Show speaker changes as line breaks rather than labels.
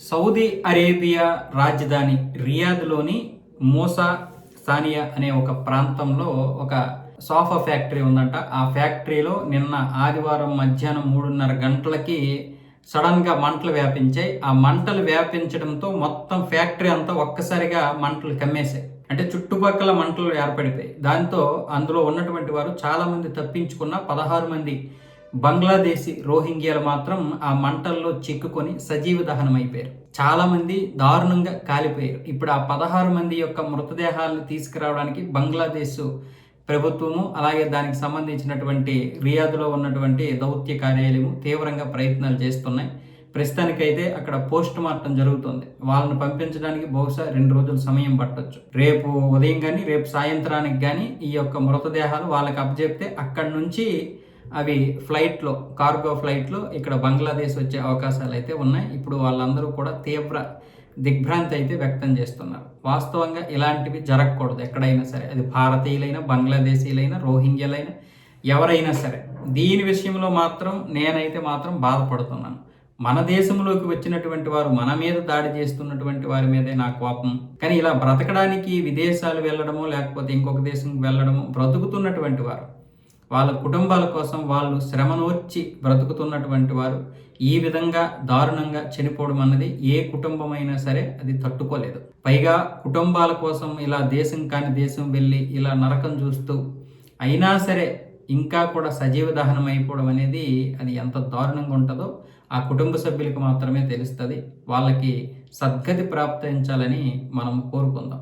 Saudi Arabia రాజధాని రియాద్లోని మూసా సానియా అనే ఒక ప్రాంతంలో ఒక సోఫా ఫ్యాక్టరీ ఉందంట. ఆ ఫ్యాక్టరీలో నిన్న ఆదివారం మధ్యాహ్నం 3:30 గంటలకి సడన్గా మంటలు వ్యాపించాయి. ఆ మంటలు వ్యాపించడంతో మొత్తం ఫ్యాక్టరీ అంతా ఒక్కసారిగా మంటలు కమ్మేశాయి. అంటే చుట్టుపక్కల మంటలు ఏర్పడిపోయి దాంతో అందులో ఉన్నటువంటి వారు చాలా మంది తప్పించుకున్న 16 మంది బంగ్లాదేశీ రోహింగ్యాలు మాత్రం ఆ మంటల్లో చిక్కుకొని సజీవ దహనం అయిపోయారు. చాలా మంది దారుణంగా కాలిపోయారు. ఇప్పుడు ఆ 16 మంది యొక్క మృతదేహాలను తీసుకురావడానికి బంగ్లాదేశ్ ప్రభుత్వము అలాగే దానికి సంబంధించినటువంటి రియాద్లో ఉన్నటువంటి దౌత్య కార్యాలయము తీవ్రంగా ప్రయత్నాలు చేస్తున్నాయి. ప్రస్తుతానికైతే అక్కడ పోస్ట్ మార్టం జరుగుతుంది. వాళ్ళని పంపించడానికి బహుశా 2 రోజుల సమయం పట్టొచ్చు. రేపు ఉదయం కానీ రేపు సాయంత్రానికి కానీ ఈ యొక్క మృతదేహాలు వాళ్ళకి అప్పచెప్తే అక్కడి నుంచి అవి ఫ్లైట్లో కార్గో ఫ్లైట్లో ఇక్కడ బంగ్లాదేశ్ వచ్చే అవకాశాలు అయితే ఉన్నాయి. ఇప్పుడు వాళ్ళందరూ కూడా తీవ్ర దిగ్భ్రాంతి అయితే వ్యక్తం చేస్తున్నారు. వాస్తవంగా ఇలాంటివి జరగకూడదు ఎక్కడైనా సరే, అది భారతీయులైనా బంగ్లాదేశీలైనా రోహింగ్యాలైనా ఎవరైనా సరే. దీని విషయంలో మాత్రం నేనైతే మాత్రం బాధపడుతున్నాను. మన దేశంలోకి వచ్చినటువంటి వారు మన మీద దాడి చేస్తున్నటువంటి వారి మీదే నా కోపం. కానీ ఇలా బ్రతకడానికి విదేశాలు వెళ్ళడమో లేకపోతే ఇంకొక దేశంకి వెళ్ళడమో బ్రతుకుతున్నటువంటి వారు వాళ్ళ కుటుంబాల కోసం వాళ్ళు శ్రమనోర్చి బ్రతుకుతున్నటువంటి వారు ఈ విధంగా దారుణంగా చనిపోవడం అన్నది ఏ కుటుంబమైనా సరే అది తట్టుకోలేదు. పైగా కుటుంబాల కోసం ఇలా దేశం కాని దేశం వెళ్ళి ఇలా నరకం చూస్తూ అయినా సరే ఇంకా కూడా సజీవ దహనం అయిపోవడం అనేది అది ఎంత దారుణంగా ఉంటుందో ఆ కుటుంబ సభ్యులకు మాత్రమే తెలుస్తుంది. వాళ్ళకి సద్గతి ప్రాప్తించాలని మనం కోరుకుందాం.